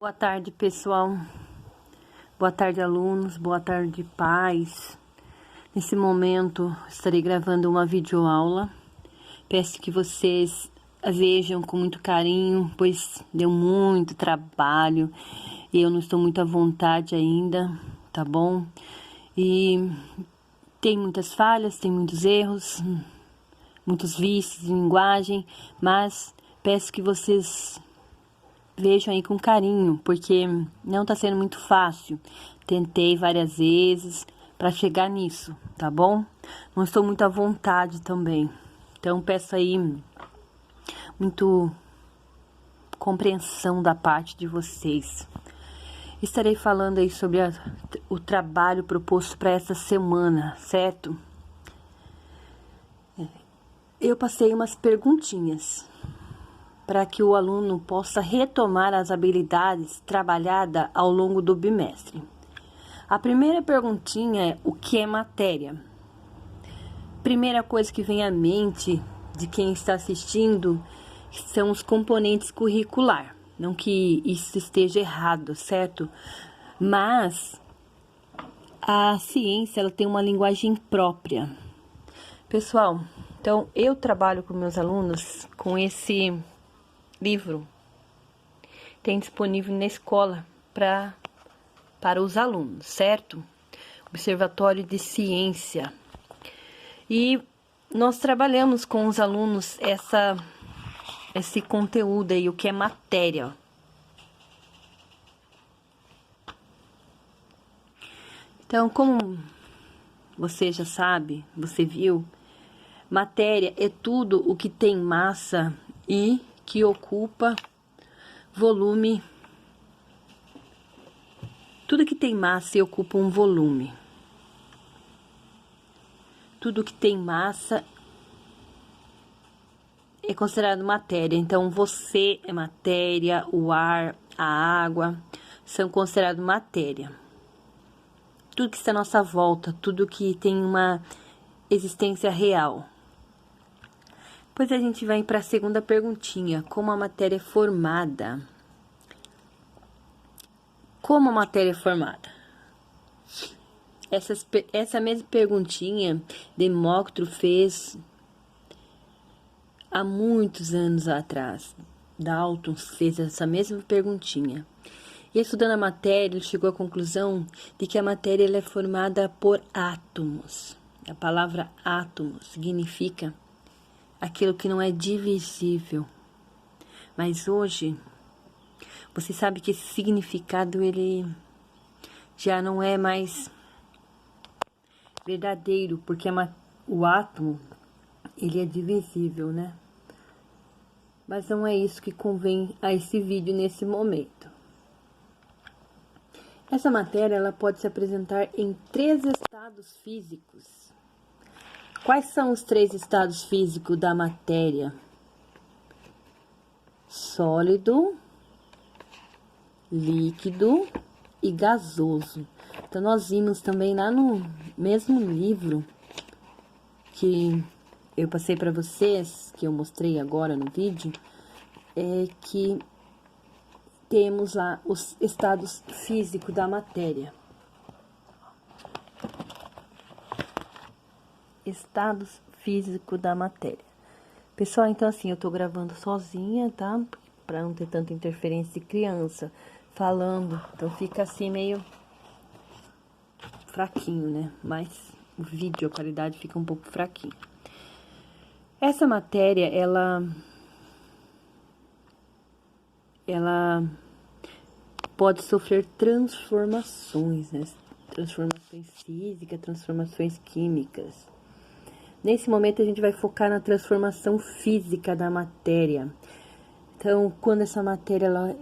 Boa tarde, pessoal. Boa tarde, alunos. Boa tarde, pais. Nesse momento, estarei gravando uma videoaula. Peço que vocês a vejam com muito carinho, pois deu muito trabalho e eu não estou muito à vontade ainda, tá bom? E tem muitas falhas, tem muitos erros, muitos vícios de linguagem, mas peço que vocês vejam aí com carinho, porque não tá sendo muito fácil. Tentei várias vezes para chegar nisso, tá bom? Não estou muito à vontade também. Então peço aí muito compreensão da parte de vocês. Estarei falando aí sobre o trabalho proposto para essa semana, certo? Eu passei umas perguntinhas para que o aluno possa retomar as habilidades trabalhadas ao longo do bimestre. A primeira perguntinha é: o que é matéria? Primeira coisa que vem à mente de quem está assistindo são os componentes curricular. Não que isso esteja errado, certo? Mas a ciência, ela tem uma linguagem própria. Pessoal, então eu trabalho com meus alunos com esse livro, tem disponível na escola para os alunos, certo? Observatório de Ciência. E nós trabalhamos com os alunos esse conteúdo aí, o que é matéria. Então, como você já sabe, você viu, matéria é tudo o que tem massa e que ocupa volume. Tudo que tem massa e ocupa um volume. Tudo que tem massa é considerado matéria. Então, você é matéria, o ar, a água são considerados matéria. Tudo que está à nossa volta, tudo que tem uma existência real. Depois a gente vai para a segunda perguntinha: como a matéria é formada? Como a matéria é formada? Essa mesma perguntinha Demócrito fez há muitos anos atrás. Dalton fez essa mesma perguntinha. E estudando a matéria, ele chegou à conclusão de que a matéria ela é formada por átomos. A palavra átomo significa aquilo que não é divisível. Mas hoje, você sabe que esse significado, ele já não é mais verdadeiro, porque o átomo, ele é divisível, né? Mas não é isso que convém a esse vídeo nesse momento. Essa matéria, ela pode se apresentar em 3 estados físicos. Quais são os 3 estados físicos da matéria? Sólido, líquido e gasoso. Então, nós vimos também lá no mesmo livro que eu passei para vocês, que eu mostrei agora no vídeo, que temos lá os estados físicos da matéria. Estados físicos da matéria. Pessoal, então assim, eu tô gravando sozinha, tá? Pra não ter tanta interferência de criança falando. Então fica assim meio fraquinho, né? Mas o vídeo, a qualidade fica um pouco fraquinha. Essa matéria, ela pode sofrer transformações, né? Transformações físicas, transformações químicas. Nesse momento, a gente vai focar na transformação física da matéria. Então, quando essa matéria ela,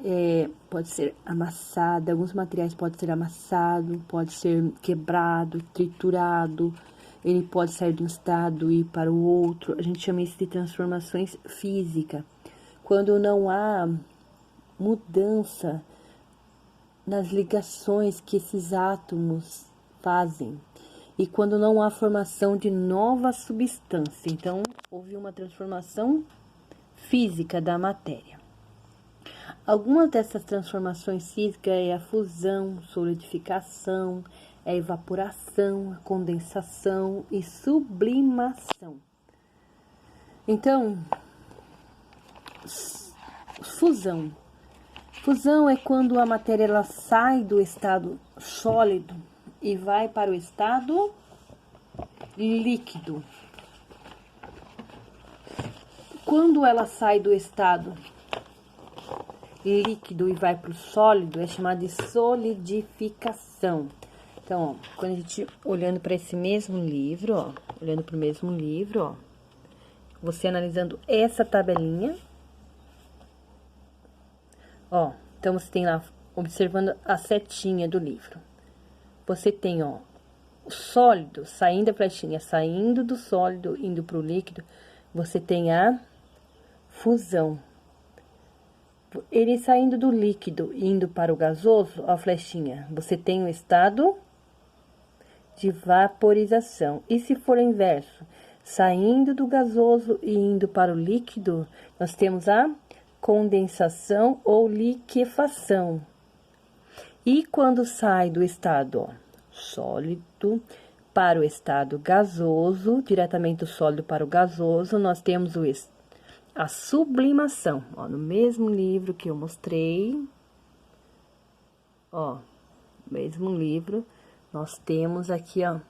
pode ser amassada, alguns materiais podem ser amassados, pode ser quebrado, triturado, ele pode sair de um estado e ir para o outro. A gente chama isso de transformações físicas. Quando não há mudança nas ligações que esses átomos fazem. E quando não há formação de nova substância. Então, houve uma transformação física da matéria. Algumas dessas transformações físicas é a fusão, solidificação, a evaporação, a condensação e sublimação. Então, fusão. Fusão é quando a matéria ela sai do estado sólido e vai para o estado líquido. Quando ela sai do estado líquido e vai para o sólido, é chamada de solidificação. Então, ó, quando a gente olhando para esse mesmo livro, ó, olhando para o mesmo livro, ó, você analisando essa tabelinha, ó, então você tem lá, observando a setinha do livro. Você tem, ó, o sólido, saindo da flechinha, saindo do sólido, indo para o líquido, você tem a fusão. Ele saindo do líquido, indo para o gasoso, a flechinha, você tem o estado de vaporização. E se for o inverso, saindo do gasoso e indo para o líquido, nós temos a condensação ou liquefação. E quando sai do estado, ó, sólido para o estado gasoso, diretamente do sólido para o gasoso, nós temos a sublimação. Ó, no mesmo livro que eu mostrei, ó, mesmo livro, nós temos aqui, ó,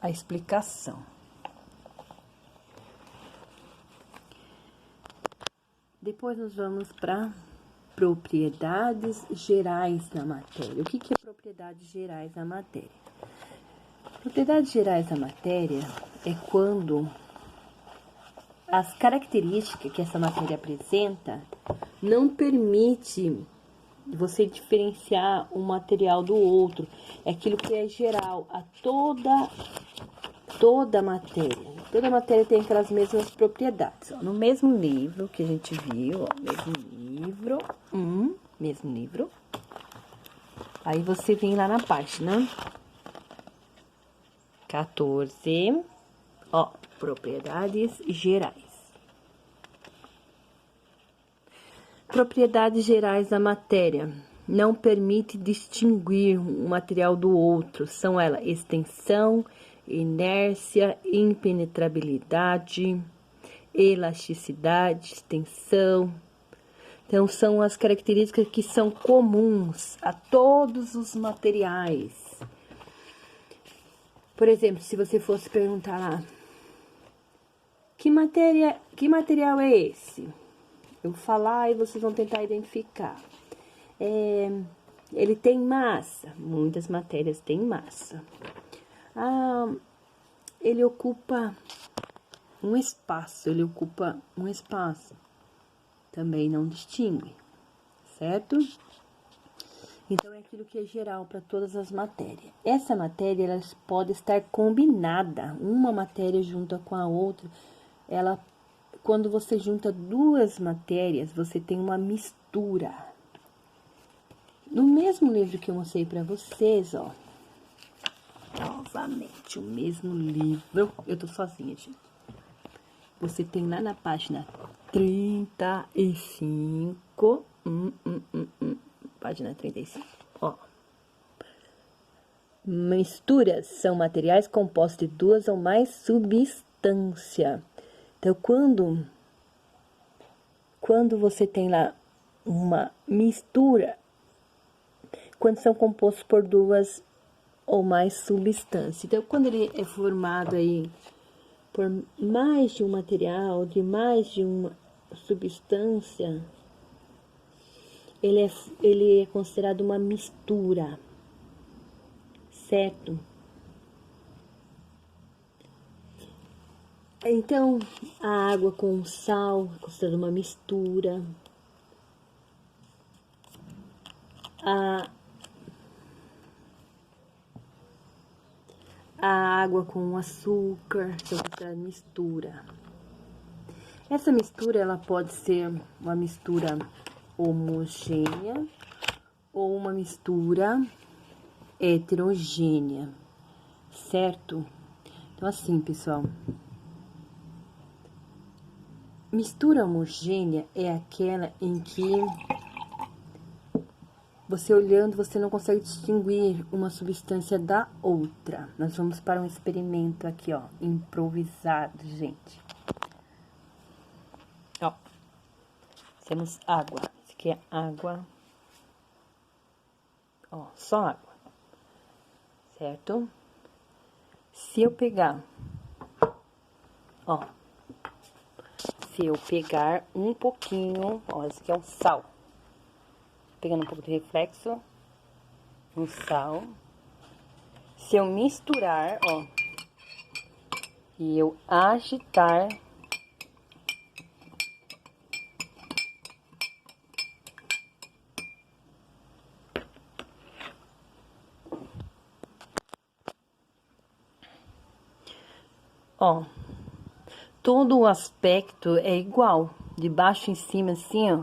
a explicação. Depois nós vamos para propriedades gerais da matéria. O que é propriedades gerais da matéria? Propriedades gerais da matéria é quando as características que essa matéria apresenta não permite você diferenciar um material do outro. É aquilo que é geral a toda matéria. Toda matéria tem aquelas mesmas propriedades. Ó, no mesmo livro que a gente viu, ó, mesmo livro. Aí você vem lá na página 14, ó, propriedades gerais. Propriedades gerais da matéria. Não permite distinguir um material do outro. São elas extensão, inércia, impenetrabilidade, elasticidade, extensão. Então, são as características que são comuns a todos os materiais. Por exemplo, se você fosse perguntar lá, que material é esse? Eu vou falar e vocês vão tentar identificar. Ele tem massa. Muitas matérias têm massa. Ele ocupa um espaço. Também não distingue, certo? Então, é aquilo que é geral para todas as matérias. Essa matéria, ela pode estar combinada. Uma matéria junta com a outra. Quando você junta duas matérias, você tem uma mistura. No mesmo livro que eu mostrei para vocês, ó. Novamente, o mesmo livro. Eu tô sozinha, gente. Você tem lá na página 35. Página 35. Ó. Misturas são materiais compostos de duas ou mais substâncias. Então, quando você tem lá uma mistura, quando são compostos por duas ou mais substâncias. Então, quando ele é formado aí por mais de um material, de mais de uma substância, ele é considerado uma mistura, certo? Então, a água com sal é considerada uma mistura. A água com açúcar é considerada mistura. Essa mistura, ela pode ser uma mistura homogênea ou uma mistura heterogênea, certo? Então, assim, pessoal, Mistura homogênea é aquela em que você olhando, você não consegue distinguir uma substância da outra. Nós vamos para um experimento aqui, ó, improvisado, gente. Ó, temos água. Isso aqui é água. Ó, só água. Certo? Se eu pegar, ó, se eu pegar um pouquinho, ó, esse aqui é o sal. Pegando um pouco de reflexo, um sal. Se eu misturar, ó, e eu agitar, ó, todo o aspecto é igual, de baixo em cima assim, ó,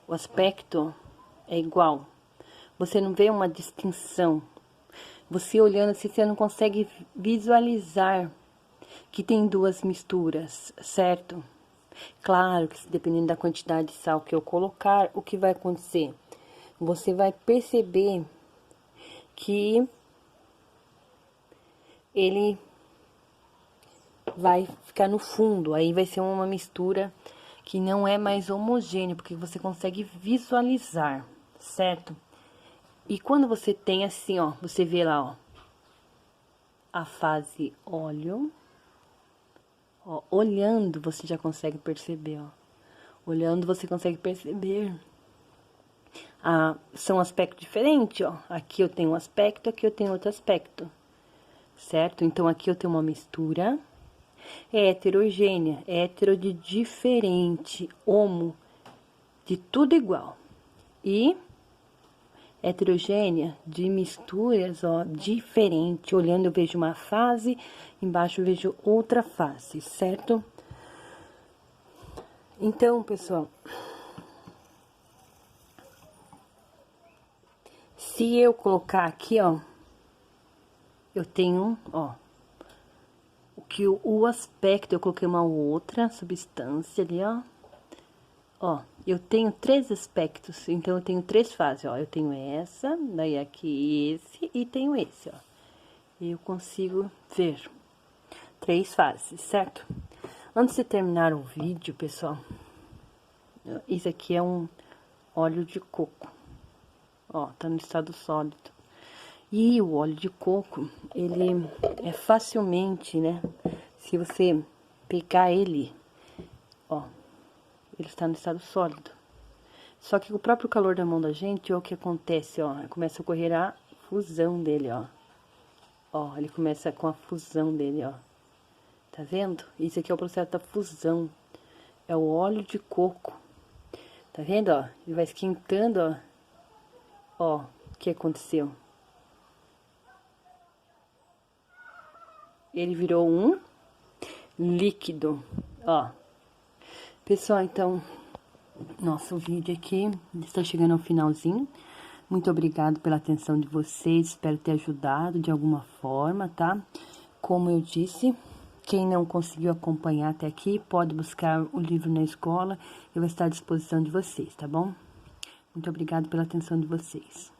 o aspecto é igual. Você não vê uma distinção. Você olhando assim, você não consegue visualizar que tem duas misturas, certo? Claro que dependendo da quantidade de sal que eu colocar, o que vai acontecer? Você vai perceber que ele vai ficar no fundo, aí vai ser uma mistura que não é mais homogênea, porque você consegue visualizar, certo? E quando você tem assim, ó, você vê lá, ó, a fase óleo, ó, olhando você já consegue perceber, ó. Olhando você consegue perceber. Ah, são aspectos diferentes, ó. Aqui eu tenho um aspecto, aqui eu tenho outro aspecto, certo? Então, aqui eu tenho uma mistura heterogênea, hétero de diferente, homo de tudo igual. E heterogênea de misturas, ó, diferente. Olhando eu vejo uma fase, embaixo eu vejo outra fase, certo? Então, pessoal, se eu colocar aqui, ó, eu tenho, ó, o aspecto, eu coloquei uma outra substância ali, ó. Ó, eu tenho 3 aspectos, então eu tenho 3 fases, ó. Eu tenho essa, daí aqui esse e tenho esse, ó. E eu consigo ver 3 fases, certo? Antes de terminar o vídeo, pessoal, isso aqui é um óleo de coco. Ó, tá no estado sólido. E o óleo de coco, ele é facilmente, né? Se você pegar ele, ó, ele está no estado sólido. Só que o próprio calor da mão da gente, ó, o que acontece, ó, começa a ocorrer a fusão dele, ó. Ó, ele começa com a fusão dele, ó. Tá vendo? Isso aqui é o processo da fusão. É o óleo de coco. Tá vendo, ó? Ele vai esquentando, ó. Ó, o que aconteceu? Ele virou um líquido, ó. Pessoal, então, nosso vídeo aqui está chegando ao finalzinho. Muito obrigado pela atenção de vocês, espero ter ajudado de alguma forma, tá? Como eu disse, quem não conseguiu acompanhar até aqui, pode buscar o livro na escola, eu vou estar à disposição de vocês, tá bom? Muito obrigado pela atenção de vocês.